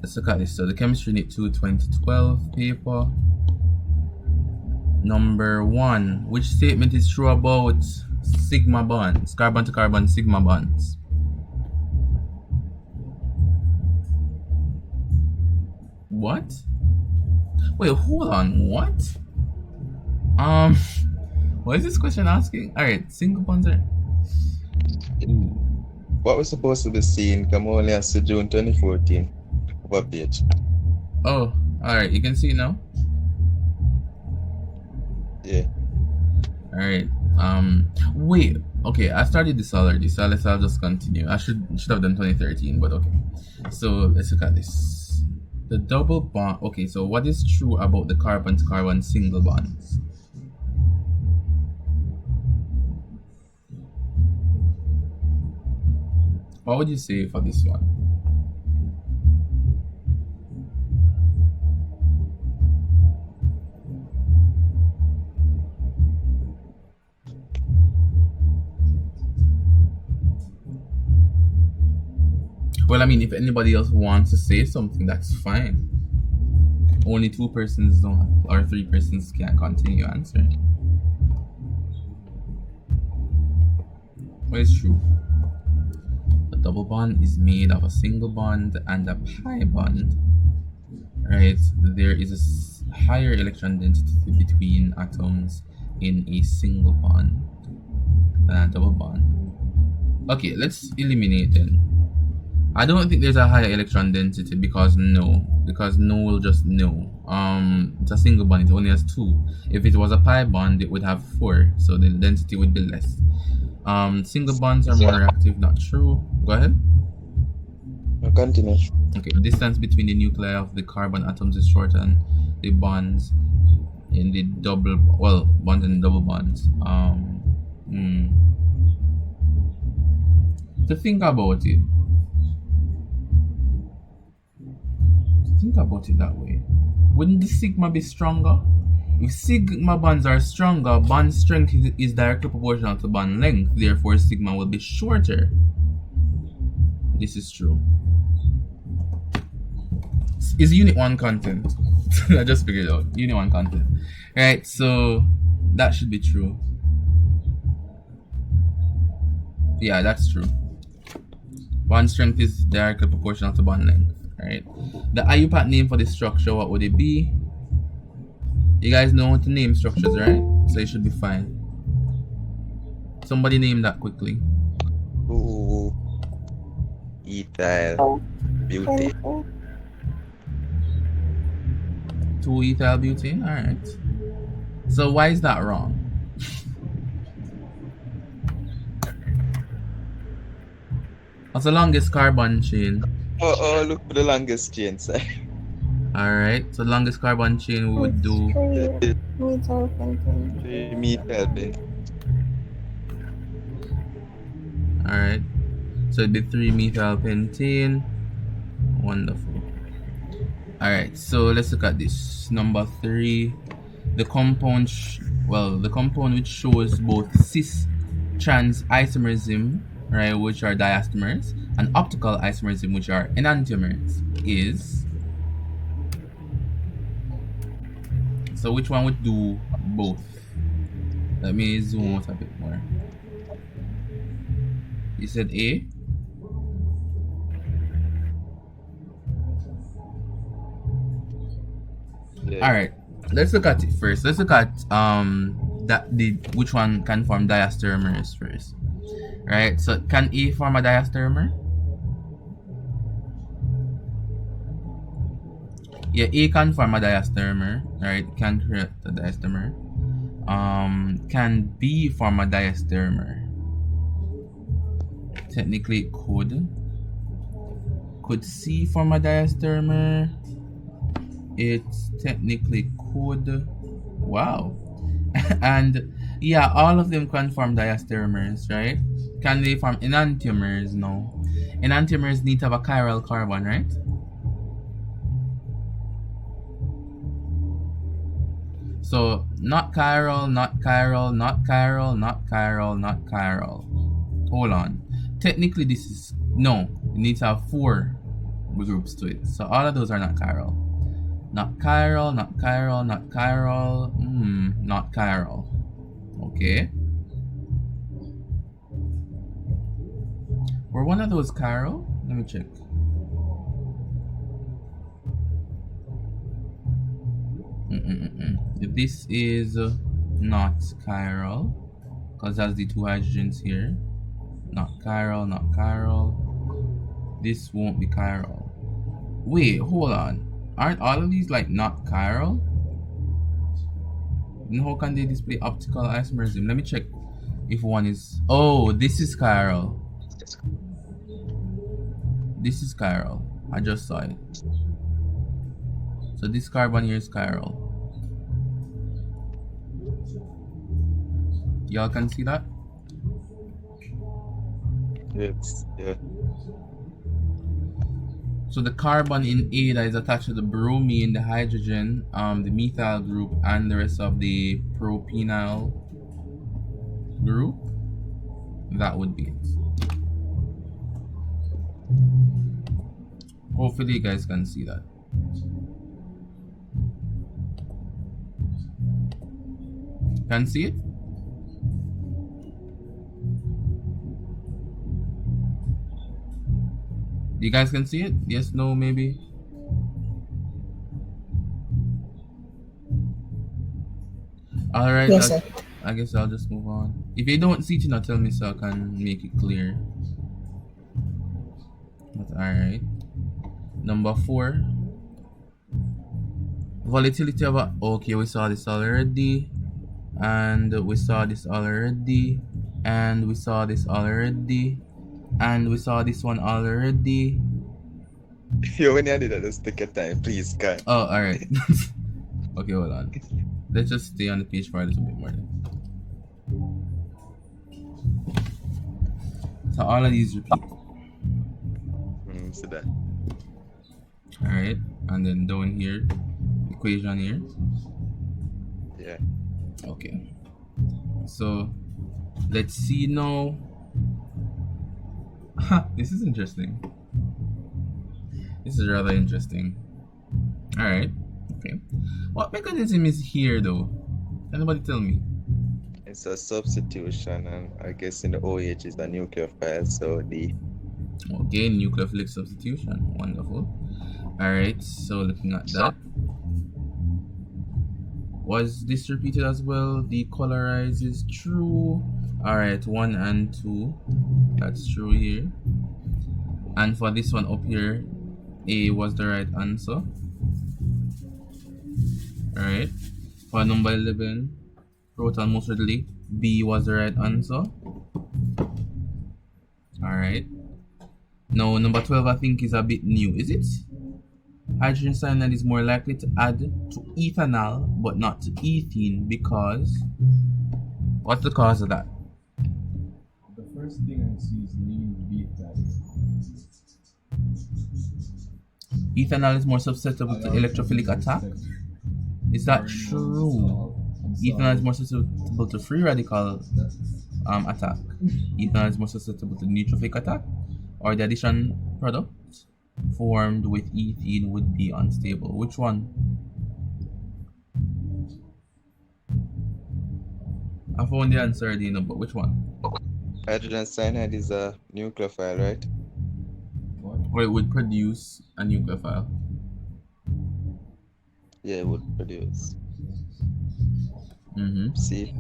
Let's look at this. So the Chemistry Knit 2 2012 paper. Number 1. Which statement is true about sigma bonds? Carbon to carbon sigma bonds. What? Wait, hold on. What? What is this question asking? Alright, single bonds are... Ooh. What was supposed to be seen come only as to June 2014 cover page. Oh, alright, you can see it now? Yeah. Alright. Wait. Okay, I started this already, so I'll just continue. I should have done 2013, but okay. So let's look at this. The double bond. Okay, so what is true about the carbon to carbon single bonds? What would you say for this one? Well, I mean, if anybody else wants to say something, that's fine. Only 2 persons don't, or 3 persons can continue answering. What is true? A double bond is made of a single bond and a pi bond. Right? There is a higher electron density between atoms in a single bond than a double bond. Okay, let's eliminate then. I don't think there's a higher electron density because no will just no. It's a single bond, it only has 2. If it was a pi bond, it would have 4, so the density would be less. Single bonds are more reactive, not true. Go ahead. Continue. Okay, the distance between the nuclei of the carbon atoms is shorter than the bonds in the bonds and double bonds. To think about it. Think about it that way. Wouldn't the sigma be stronger? If sigma bonds are stronger, bond strength is directly proportional to bond length, therefore sigma will be shorter. This is true. Is unit 1 content. I just figured it out. Unit 1 content. Right, so that should be true. Yeah, that's true. Bond strength is directly proportional to bond length. Right. The IUPAC name for this structure, what would it be? You guys know how to name structures, right? So it should be fine. Somebody name that quickly. Ooh. Ethyl butane. 2-ethyl butane. Alright. So why is that wrong? What's the longest carbon chain? Oh, look for the longest chain, sir. Alright, so the longest carbon chain we would do 3 methyl pentane. Alright, so it'd be 3-methyl pentane. Wonderful. Alright, so let's look at this. Number 3, the compound which shows both cis-trans isomerism, right, which are diastomers, and optical isomerism, which are enantiomers, is... So which one would do both? Let me zoom out a bit more. You said A? Yeah. Alright, let's look at it first. Let's look at which one can form diastereomers first. Right, so can A form a diastereomer? Yeah, A can form a diastereomer, right? Can create a diastereomer. Can B form a diastereomer? Technically it could. Could C form a diastereomer? It technically could. Wow. And yeah, all of them can form diastereomers, right? Can they form enantiomers? No. Enantiomers need to have a chiral carbon, right? So not chiral, not chiral, not chiral, not chiral, not chiral. Hold on. Technically this is no. You need to have 4 groups to it. So all of those are not chiral. Not chiral, not chiral, not chiral. Not chiral. Okay. Were one of those chiral? Let me check. This is not chiral because that's the two hydrogens here. Not chiral, not chiral. This won't be chiral. Wait, hold on. Aren't all of these like not chiral? Then how can they display optical isomerism? Let me check if one is. Oh, this is chiral. This is chiral. I just saw it. So this carbon here is chiral. Y'all can see that? Yes, yeah. So the carbon in A that is attached to the bromine, the hydrogen, the methyl group, and the rest of the propenyl group, that would be it. Hopefully you guys can see that. Can see it? You guys can see it? Yes, no, maybe? Alright, Yes, sir. I guess I'll just move on. If you don't see it, tell me so I can make it clear. But alright. Number 4. Volatility of a... Okay, we saw this already. And we saw this already. And we saw this already. And we saw this one already. Yo, when you did that, just take your time, please, guy. Oh, alright. Okay, hold on. Let's just stay on the page for a little bit more then. So all of these repeat. So that. Alright. And then down here, equation here. Yeah. Okay. So let's see now. This is interesting. This is rather interesting. Alright. Okay. What mechanism is here though? Anybody tell me? It's a substitution, and I guess in the OH is a nucleophile, so the... Okay, nucleophilic substitution. Wonderful. Alright, so looking at that. Was this repeated as well? Decolorize is true. Alright, 1 and 2. That's true here. And for this one up here, A was the right answer. Alright. For number 11, proton most readily, B was the right answer. Alright. Now, number 12 I think is a bit new, is it? Hydrogen cyanide is more likely to add to ethanol but not to ethene because... What's the cause of that? The first thing I see is lean beta. Ethanol is more susceptible to electrophilic attack. Is that true? Ethanol is more susceptible to free radical attack. Ethanol is more susceptible to neutrophilic attack, or the addition product formed with ethene would be unstable. Which one? I found the answer already, but which one? Hydrogen cyanide is a nucleophile, right? Or it would produce a nucleophile. Yeah, it would produce. Mm-hmm. See?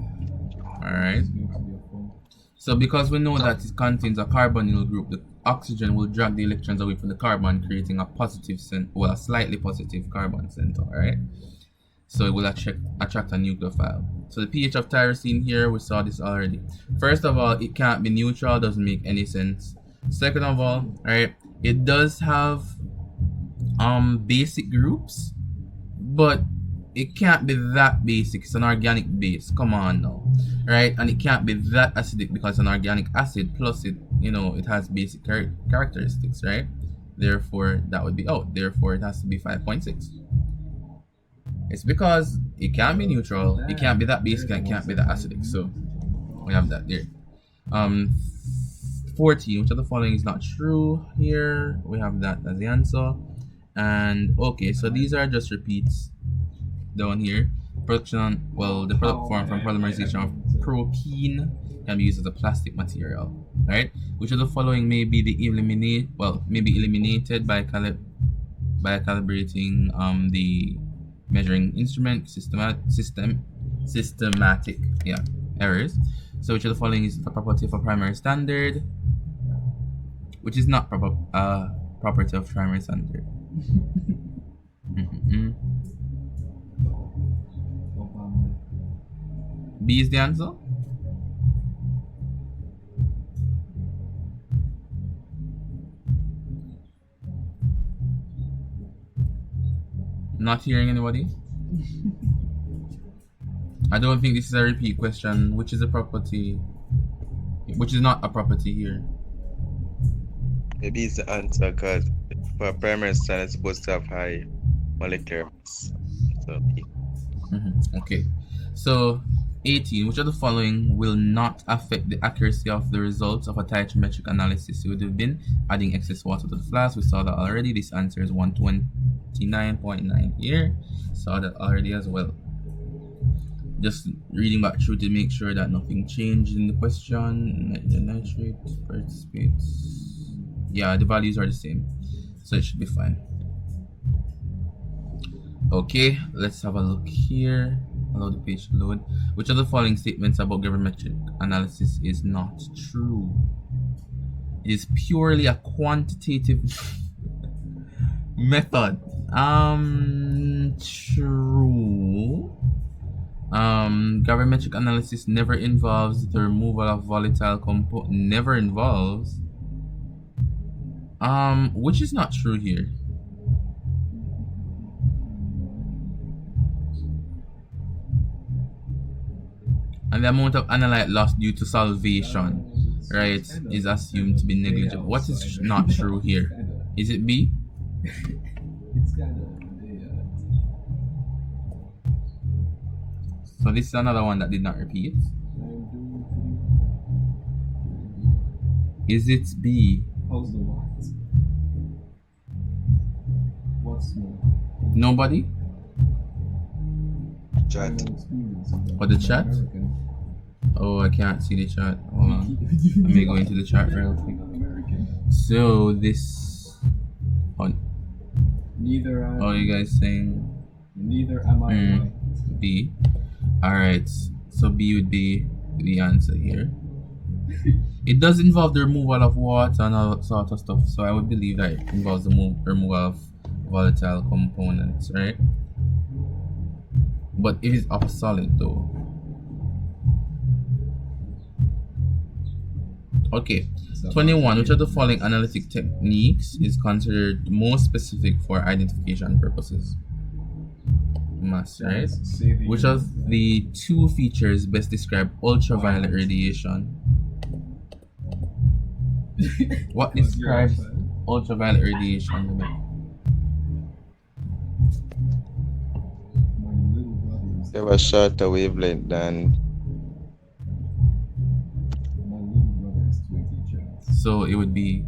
Alright. So because we know that it contains a carbonyl group, the oxygen will drag the electrons away from the carbon, creating a positive a slightly positive carbon center, alright? So it will attract a nucleophile. So the pH of tyrosine here, we saw this already. First of all, it can't be neutral, doesn't make any sense. Second of all, alright, it does have basic groups, but it can't be that basic. It's an organic base. Come on now, right? And it can't be that acidic because it's an organic acid. Plus, it has basic characteristics, right? Therefore, that would be therefore, it has to be 5.6. It's because it can't be neutral. It can't be that basic. And it can't be that acidic. So we have that there. 14, which of the following is not true? Here we have that as the answer. And okay, so these are just repeats down here. Production, well, the product formed from polymerization of propene can be used as a plastic material, right? Which of the following may be eliminated by calibrating the measuring instrument systematic errors. So which of the following is the property of a primary standard, which is not property of primary standard? B is the answer. Not hearing anybody. I don't think this is a repeat question. Which is a property? Which is not a property here? Maybe it's the answer because for primary standard it's supposed to have high molecular mass. So Okay. So 18. Which of the following will not affect the accuracy of the results of a tiometric analysis? It would have been adding excess water to the flask. We saw that already. This answer is 129.9 here. Saw that already as well. Just reading back through to make sure that nothing changed in the question. The nitrate participates. Yeah, the values are the same, so it should be fine. Okay, let's have a look here. Allow the page to load. Which of the following statements about gravimetric analysis is not true? It is purely a quantitative method. True. Gravimetric analysis never involves the removal of volatile component. Never involves. Which is not true here. And the amount of analyte lost due to salvation, right, is assumed to be negligible. What is not true here? Is it B? It's kind of So this is another one that did not repeat. Is it B? How's the what? What's more? Nobody? chat. Or the chat? Oh, I can't see the chat. Hold on. Let me go into the chat real quick. So this on. Neither am. Oh, you guys saying Neither am I. Right. B. Alright, so B would be the answer here. It does involve the removal of water and all sort of stuff, so I would believe that it involves the removal of volatile components, right? But it is of a solid though. Okay, 21. Which of the following analytic techniques is considered most specific for identification purposes? Mass, right? Which of the two features best describe ultraviolet radiation? What describes ultraviolet radiation? They have a shorter wavelength than. So it would be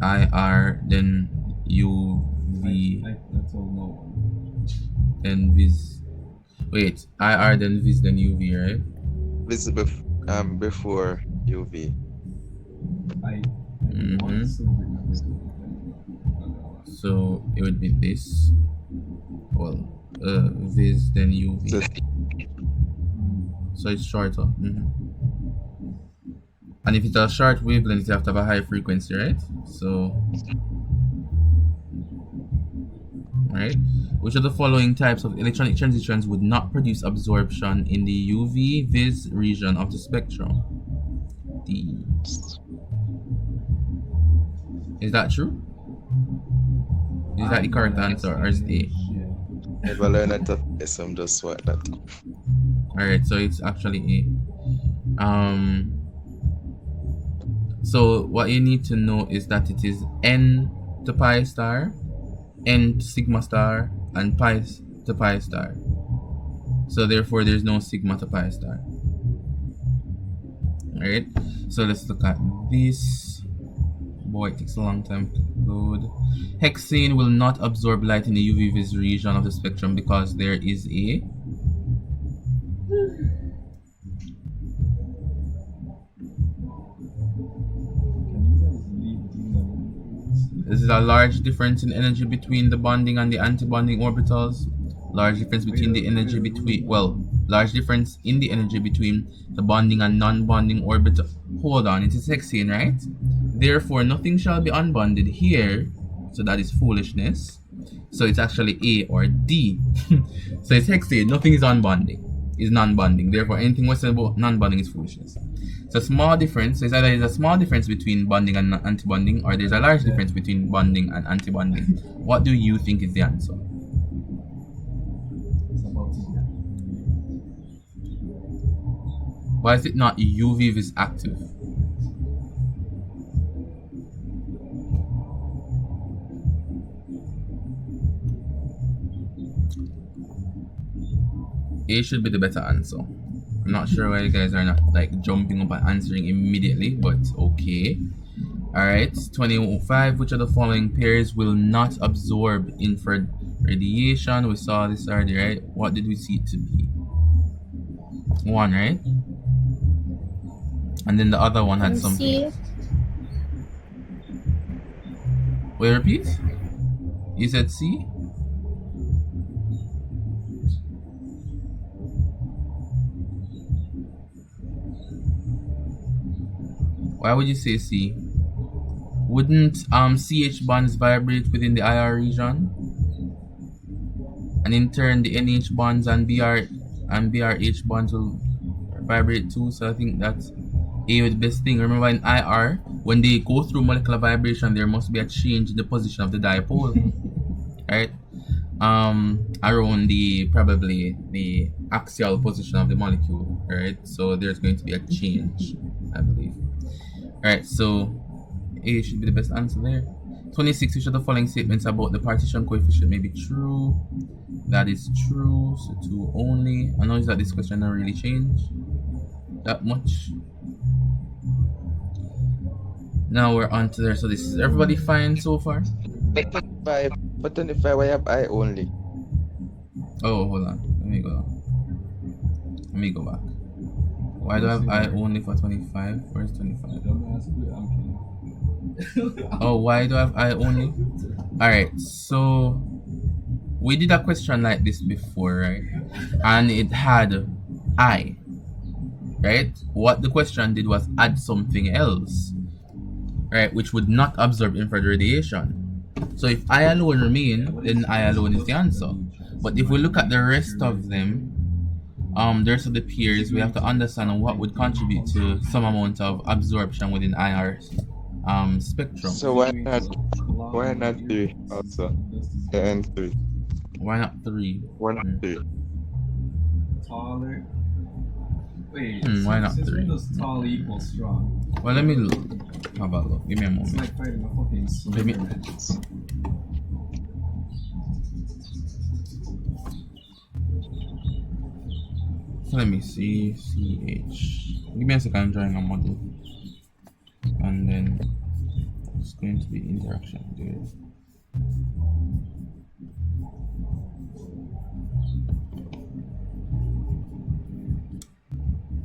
IR, then UV, That's all no. then Vis. Wait, IR, then Vis, then UV, right? This is before UV. So it would be this. Well, Vis, then UV. So it's shorter. And if it's a short wavelength, you have to have a high frequency, right? So, right? Which of the following types of electronic transitions would not produce absorption in the UV Vis region of the spectrum? D. Is that true? Is that the correct answer, or is it A? Never learn it of this, I'm just what that. Alright, so it's actually A. So what you need to know is that it is N to pi star, N to sigma star, and pi to pi star. So therefore there's no sigma to pi star. Right? So let's look at this. Boy, it takes a long time to load. Hexane will not absorb light in the UV vis region of the spectrum because there is a This is a large difference in energy between the bonding and the antibonding orbitals. Large difference between the energy between, large difference in the energy between the bonding and non-bonding orbital. Hold on, it is hexane, right? Therefore, nothing shall be unbonded here. So that is foolishness. So it's actually A or D. So it's hexane, nothing is unbonding, is non-bonding. Therefore, anything what's about non-bonding is foolishness. So small difference. So it's either there's a small difference between bonding and antibonding, or there's a large difference between bonding and antibonding. What do you think is the answer? Why is it not UV vis active? A should be the better answer. I'm not sure why you guys are not like jumping up and answering immediately, but okay. Alright, 25. Which of the following pairs will not absorb infrared radiation? We saw this already, right? What did we see it to be? 1, right? And then the other one had something. Wait, repeat? You said C? Why would you say C? Wouldn't CH bonds vibrate within the IR region? And in turn the NH bonds and BRH bonds will vibrate too. So I think that's A with the best thing. Remember in IR, when they go through molecular vibration, there must be a change in the position of the dipole. Right? Around probably the axial position of the molecule, right? So there's going to be a change, I believe. Alright, so A should be the best answer there. 26. Which of the following statements about the partition coefficient may be true? That is true, so 2 only. I notice that this question doesn't really change that much. Now we're on to there. So this is everybody fine so far? But 25, I have I only. Oh, hold on. Let me go back. Why do I have I only for 25? Where's 25? Oh, why do I have I only? Alright, so we did a question like this before, right? And it had I, right? What the question did was add something else, right? Which would not absorb infrared radiation. So if I alone remain, then I alone is the answer. But if we look at the rest of them, the rest of the pairs, we have to understand what would contribute to some amount of absorption within IR spectrum. So why not 3 also? And 3. Why not 3? Why not 3? Taller. Wait, why not since 3? when does tall equal strong? Well, let me look. How about look? Give me a It's moment. like fighting a fucking Superman. So let me see. CH. Give me a second. I'm drawing a model. And then it's going to be interaction there.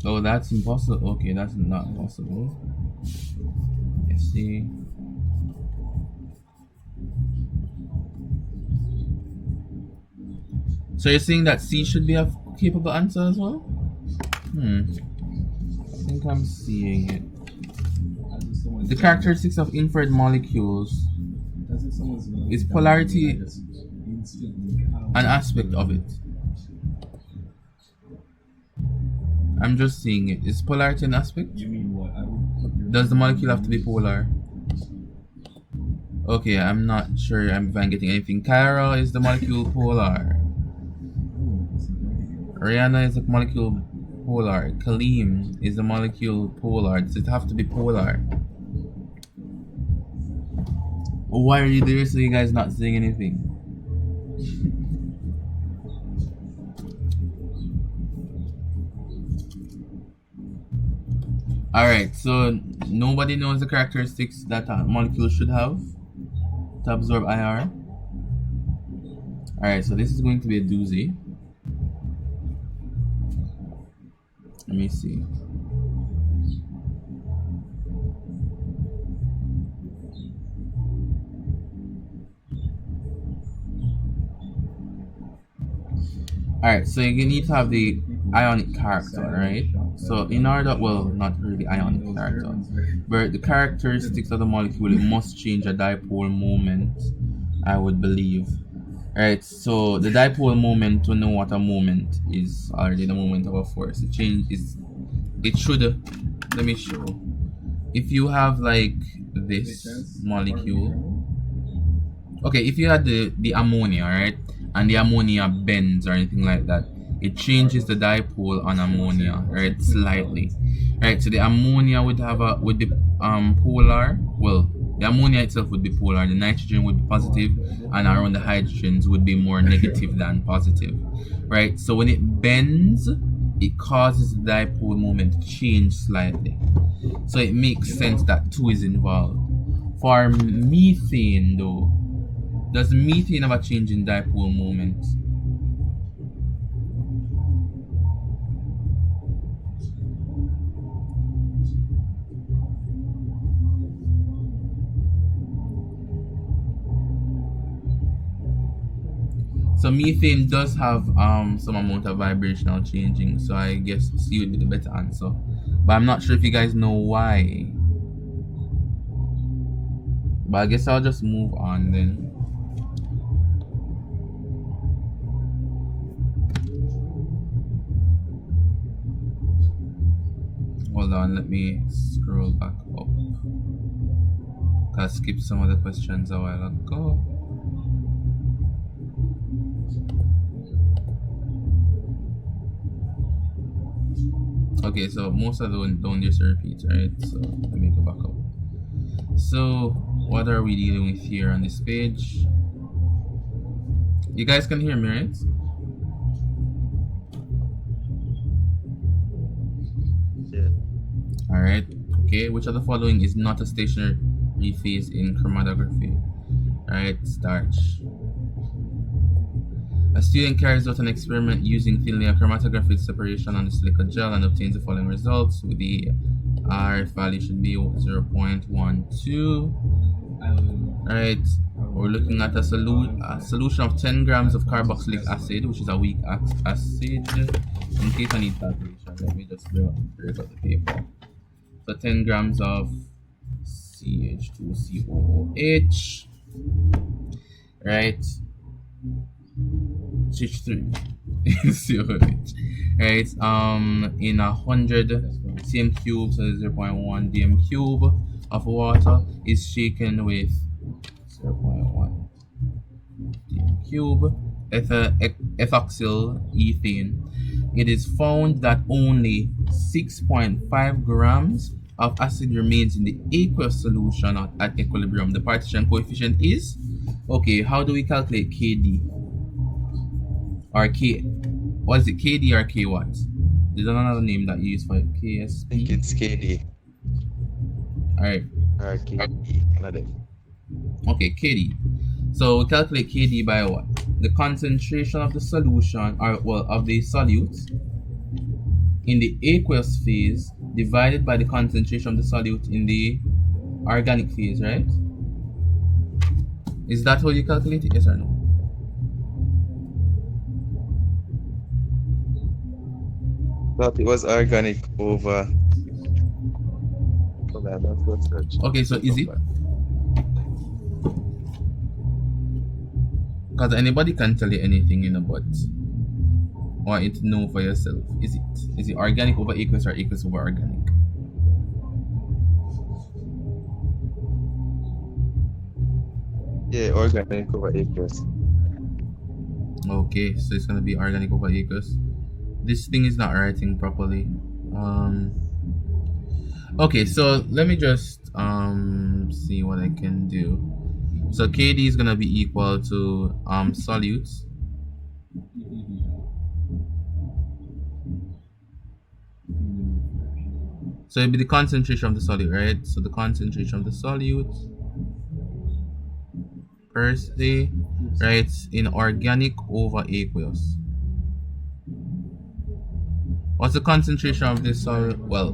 Oh, that's impossible. Okay, that's not possible. Let's see. So you're saying that C should be a capable answer as well? I think I'm seeing it. The characteristics of infrared molecules is polarity an aspect of it. I'm just seeing it. Is polarity an aspect? You mean what? Does the molecule have to be polar? Okay, I'm not sure if I'm getting anything. Chiral, is the molecule polar? Rihanna, is the molecule polar? Kaleem, is the molecule polar? Does it have to be polar? Why are you there? So you guys not saying anything? Alright, so nobody knows the characteristics that a molecule should have to absorb IR. Alright, so this is going to be a doozy. Let me see. Alright, so you need to have the ionic character, right? So in order, well, not really ionic character, but the characteristics of the molecule, it must change a dipole moment, I would believe. Alright, so the dipole moment, to know what a moment is already the moment of a force. It should, let me show. If you have like this molecule, okay, if you had the ammonia, right, and the ammonia bends or anything like that, it changes the dipole on ammonia, right, slightly, right. So the ammonia would be polar. Well, the ammonia itself would be polar. The nitrogen would be positive, and around the hydrogens would be more negative than positive, right. So when it bends, it causes the dipole moment to change slightly. So it makes sense that 2 is involved. For methane, though, does methane have a change in dipole moment? So methane does have some amount of vibrational changing, so I guess C would be the better answer. But I'm not sure if you guys know why. But I guess I'll just move on then. Hold on, let me scroll back up. Cause I skipped some of the questions a while ago. Okay, so most of them don't just repeat, right? So let me go back up. So what are we dealing with here on this page? You guys can hear me, right? Yeah. All right. Okay. Which of the following is not a stationary phase in chromatography? All right. Starch. A student carries out an experiment using thin layer chromatographic separation on the silica gel and obtains the following results. With the R value should be 0.12. Right. We're looking at a solution of 10 grams of carboxylic acid, which is a weak acid. In case I need calculation, let me just break out the paper. So 10 grams of CH2COOH, right? CH3 COH, right? In 100 cm cube, so 0.1 dm cube of water is shaken with 0.1 dm cube ethoxyl ethane. It is found that only 6.5 grams of acid remains in the aqueous solution at equilibrium. The partition coefficient is, okay, how do we calculate KD? Or K, what is it, KD or K what? There's another name that you use for it, KSP? I think it's KD. Alright. Or KD. Another. Okay, KD. So we calculate KD by what? The concentration of the solution, or well, of the solute in the aqueous phase divided by the concentration of the solute in the organic phase, right? Is that how you calculate it? Yes or no? Thought it was organic over. Okay, so is it? Because anybody can tell you anything, you know, but want you to know for yourself. Is it organic over aqueous or aqueous over organic? Yeah, organic over aqueous. Okay, so it's gonna be organic over aqueous. This thing is not writing properly. Okay, so let me just see what I can do. So KD is gonna be equal to solutes So it'll be the concentration of the solute, right? So the concentration of the solute per se, right, in organic over aqueous. What's the concentration of this solute? Well,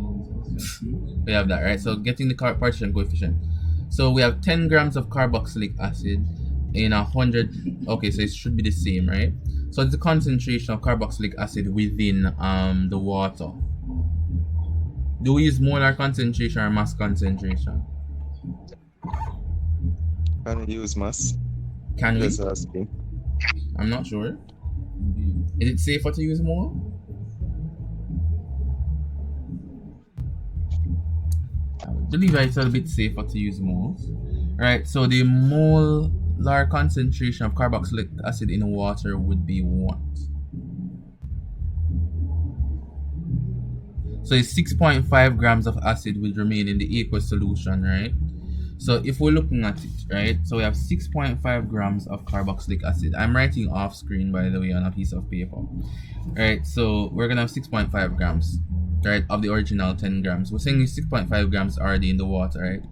we have that, right? So getting the partition coefficient. So we have 10 grams of carboxylic acid in 100. Okay, so it should be the same, right? So it's the concentration of carboxylic acid within the water. Do we use molar concentration or mass concentration? Can we use mass? Can we? Just asking. I'm not sure. Is it safer to use mole? I believe it's a little bit safer to use moles. Right, so the molar concentration of carboxylic acid in water would be what? So it's 6.5 grams of acid will remain in the aqueous solution, right? So if we're looking at it, right, so we have 6.5 grams of carboxylic acid. I'm writing off screen, by the way, on a piece of paper. Right, so we're gonna have 6.5 grams, right, of the original 10 grams. We're saying 6.5 grams already in the water, right?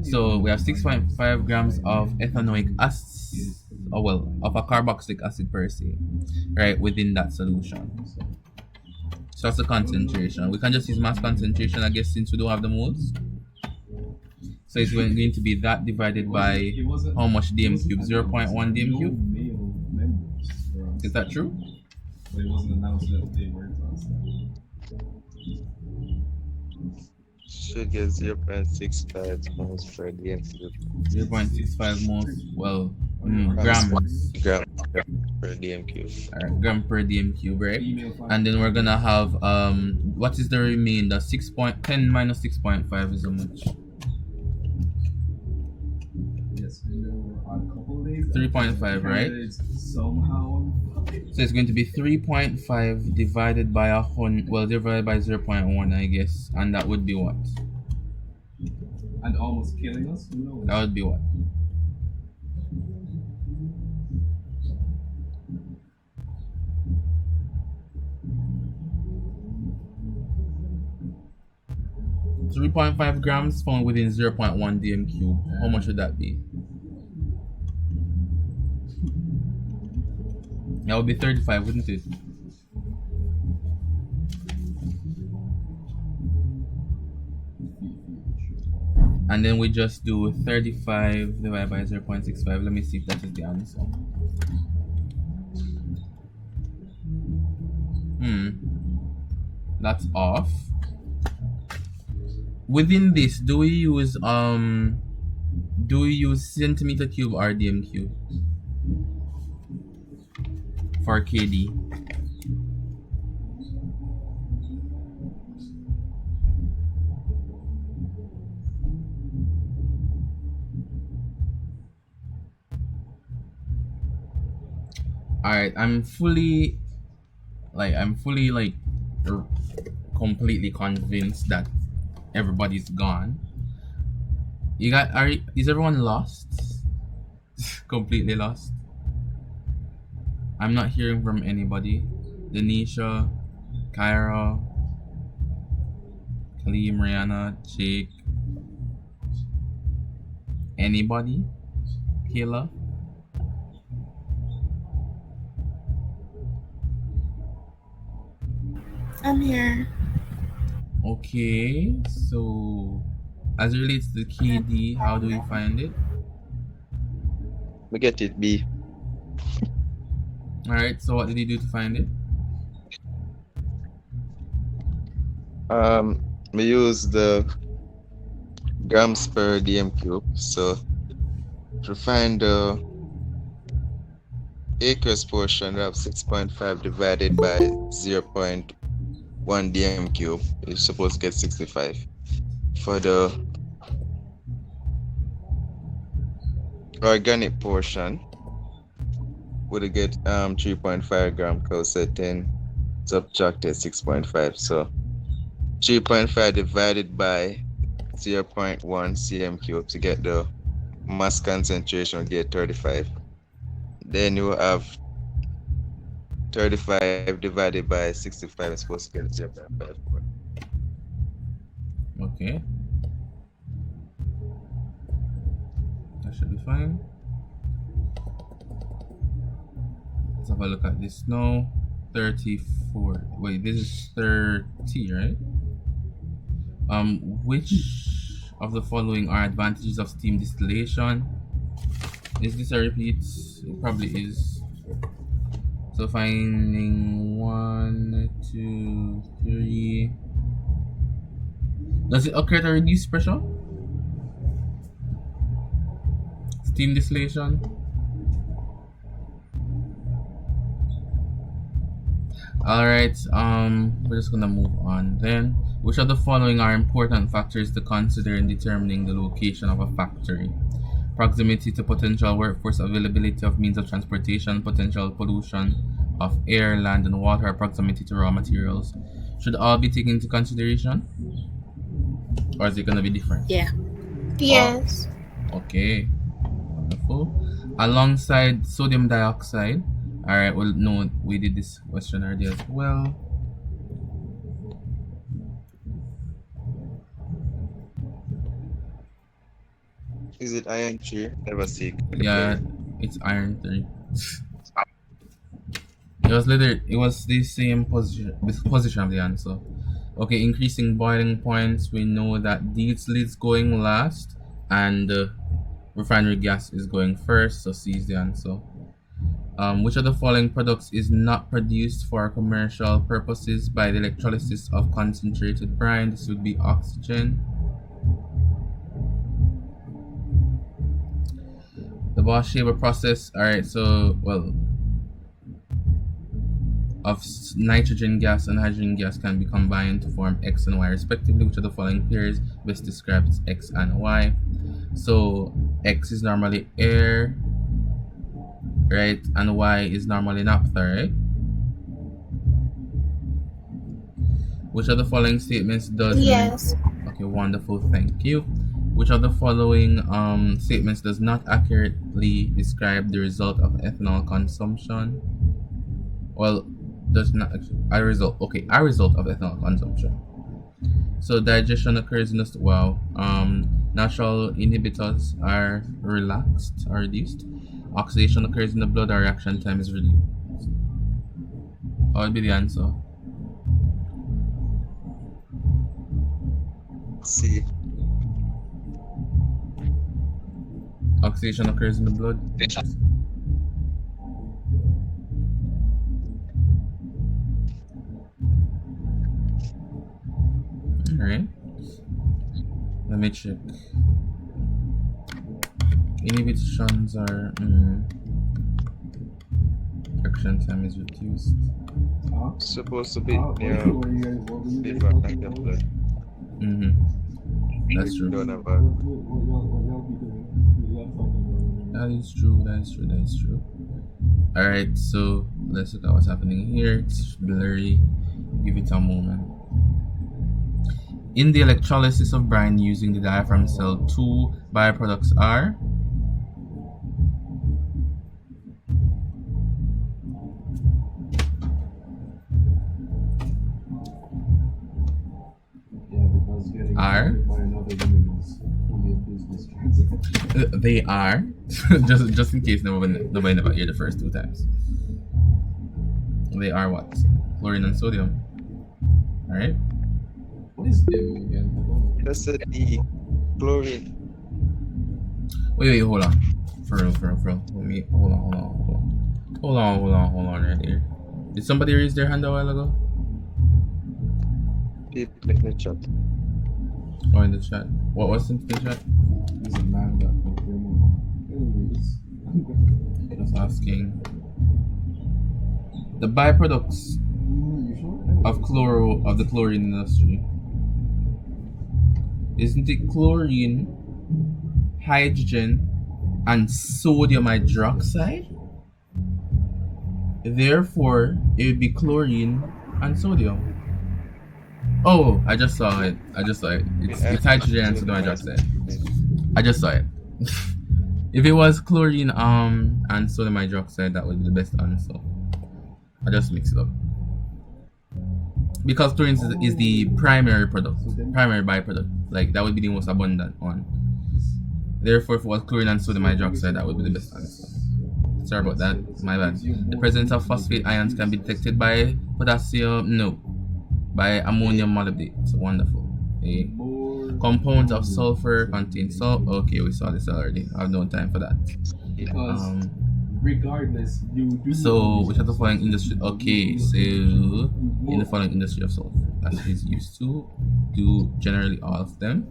So we have 6.5 grams of ethanoic acid, or well, of a carboxylic acid per se, right, within that solution. So that's the concentration. We can just use mass concentration, I guess, since we don't have the moles. So it's going to be that divided by how much dm cube? 0.1 dm cube? Is that true? But it wasn't announced that they were Should get 0.65 moles per dm cube. 0.65 moles. Well, grams. Gram per dm cube. Alright, gram per dm cube, right? And then we're gonna have what is the remainder? 6.10 minus 6.5 is how much? Yes, and there were a couple of days. 3.5, right? Somehow. So it's going to be 3.5 divided by divided by 0.1, I guess, and that would be what? And almost killing us. Who knows? That would be what? .5 grams found within 0.1 dm cube. How much would that be? That would be 35, wouldn't it? And then we just do 35 divided by 0.65. Let me see if that is the answer. That's off. Within this, do we use centimeter cube or dm cube for KD? Alright, I'm fully completely convinced that everybody's gone. Is everyone lost? Completely lost? I'm not hearing from anybody. Denisha, Kyra, Kali, Mariana, Jake. Anybody? Kayla? I'm here. Okay, so as it relates to the KD, how do we find it? We get it B. Alright, so what did you do to find it? We use the grams per dm cube. So to find the aqueous portion, we have 6.5 divided by 0.1 dm cube. You're supposed to get 65. For the organic portion, would get 3.5 gram because 10 subtracted 6.5. So 3.5 divided by 0.1 cm cube to get the mass concentration, get 35. Then you have 35 divided by 65 is supposed to get 0.54. Okay. That should be fine. Let's have a look at this now. 34. Wait, this is 30, right? Which of the following are advantages of steam distillation? Is this a repeat? It probably is. So finding 1, 2, 3. Does it occur to reduce pressure? Steam distillation? Alright, we're just gonna move on then. Which of the following are important factors to consider in determining the location of a factory? Proximity to potential workforce, availability of means of transportation, potential pollution of air, land, and water, proximity to raw materials. Should all be taken into consideration? Or is it gonna be different? Yeah. Yes. Okay. Wonderful. Alongside sodium dioxide. Alright, well, no, we did this question earlier as well. Is it iron 3? Never see. Yeah, it's iron 3. It was the same position of the answer. Okay, increasing boiling points. We know that diesel is going last and refinery gas is going first, so C is the answer. Which of the following products is not produced for commercial purposes by the electrolysis of concentrated brine? This would be oxygen. The Bosch-Haber process. Alright, so, well, of nitrogen gas and hydrogen gas can be combined to form X and Y respectively. Which of the following pairs best describes X and Y? So X is normally air, right? And Y is normally naphtha, right? Which of the following statements does Yes. Okay, wonderful, thank you. Which of the following statements does not accurately describe the result of ethanol consumption? Well, does not a result of ethanol consumption. So digestion occurs in the natural inhibitors are relaxed or reduced. Oxidation occurs in the blood, or reaction time is reduced. What would be the answer? C. Oxidation occurs in the blood. Alright. Let me check. Inhibitions are action time is reduced. Supposed to be What near were you guys, what were you guys different talking like the about? blood. That's true. Don't have a What y'all be doing? What y'all talking about? That is true. Alright, so let's look at what's happening here. It's blurry. Give it a moment. In the electrolysis of brine using the diaphragm cell, 2 byproducts are Yeah, because getting married by another woman is only a business transaction. they are just in case nobody never heard the first 2 times. They are what? Chlorine and sodium. Alright? What is dim again? I don't know. That's a D. Chlorine. Wait, hold on. For real. Let me hold on right here. Did somebody raise their hand a while ago? People in the chat. Or in the chat? What was in the chat? There's a man that confirmed. Anyways, I'm going Just asking. The byproducts you sure? of the chlorine industry. Isn't it chlorine, hydrogen, and sodium hydroxide? Therefore, it would be chlorine and sodium. Oh, I just saw it. It's hydrogen and sodium hydroxide. I just saw it. If it was chlorine and sodium hydroxide, that would be the best answer. I just mixed it up. because chlorine is the primary byproduct. Like that would be the most abundant one. Therefore, if it was chlorine and sodium hydroxide, that would be the best answer. Sorry about that, my bad. The presence of phosphate ions can be detected by potassium, no, by ammonium molybdate. So wonderful. Okay. Compounds of sulfur contain salt. Okay, we saw this already. I have no time for that. Because regardless, so which of the following industry? Okay, so in the following industry of sulfur, as it is used to do generally all of them.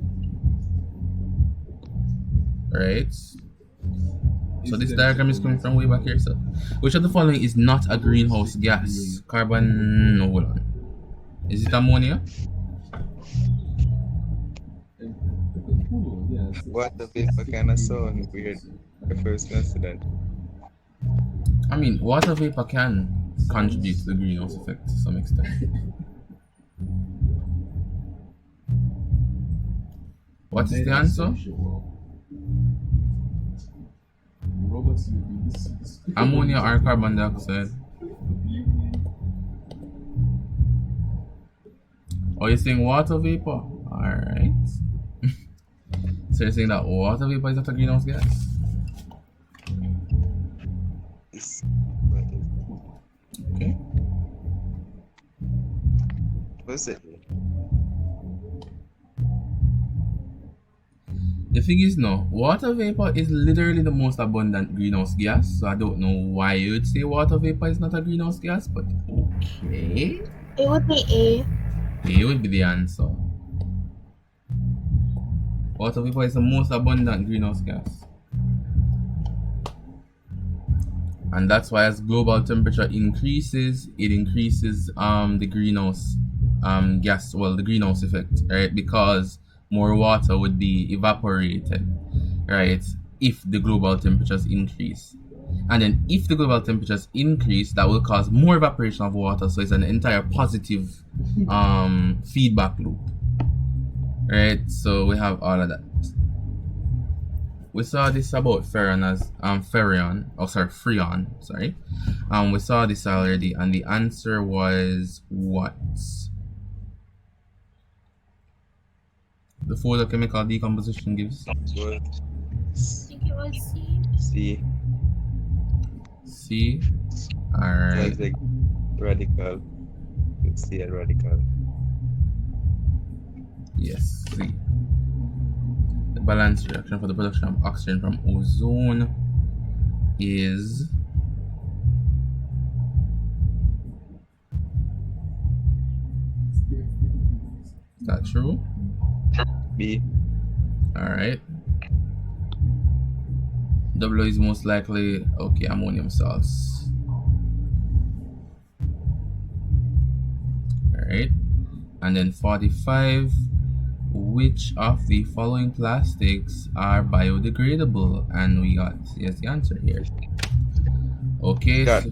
Right. So this diagram is coming from way back here. So, which of the following is not a greenhouse gas? Carbon. No, hold on. Is it ammonia? Water vapor kind of sound weird. The first incident. I mean, water vapor can contribute to the greenhouse effect to some extent. What is the answer? Ammonia or carbon dioxide? Oh, you're saying water vapor? Alright. So you're saying that water vapor is not a greenhouse gas? Okay. What's it? The thing is, no, water vapor is literally the most abundant greenhouse gas. So I don't know why you would say water vapor is not a greenhouse gas, but okay. It would be A. A would be the answer. Water vapor is the most abundant greenhouse gas. And that's why as global temperature increases, it increases the greenhouse gas, well, the greenhouse effect, right? Because more water would be evaporated, right, if the global temperatures increase. And then if the global temperatures increase, that will cause more evaporation of water. So it's an entire positive feedback loop, right? So we have all of that. We saw this about Freon. We saw this already, and the answer was what? The photochemical decomposition gives? I think it was C. C. C. Alright. Like radical. C and radical. Yes, C. The balance reaction for the production of oxygen from ozone is that true? B. Alright. W is most likely, okay, ammonium salts. Alright. And then 45. Which of the following plastics are biodegradable? And we got, here's the answer here. Okay. Yeah, So,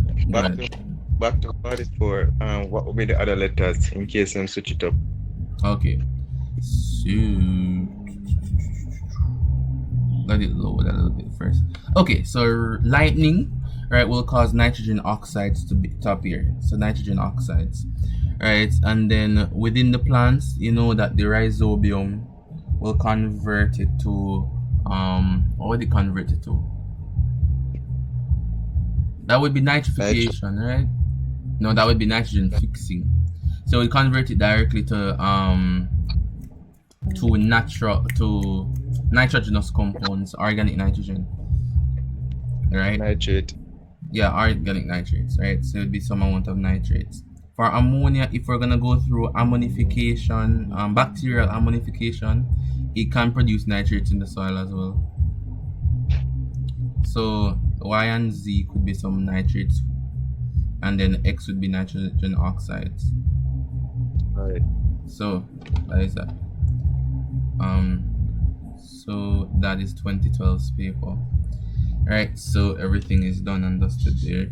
back to 44. What would be the other letters in case I'm switch it up? Okay. So let it load a little bit first. Okay, so lightning, right, will cause nitrogen oxides to appear. So nitrogen oxides, right? And then within the plants, you know that the rhizobium will convert it to what would it convert it to? That would be nitrification, right? No, that would be nitrogen fixing. So we convert it directly to nitrogenous compounds, organic nitrogen, right? Nitrate. Yeah, organic nitrates, right? So it'd be some amount of nitrates. For ammonia, if we're gonna go through ammonification, bacterial ammonification, it can produce nitrates in the soil as well. So Y and Z could be some nitrates, and then X would be nitrogen oxides. Right. So that is that. So that is 2012's paper. Alright, so everything is done and dusted there.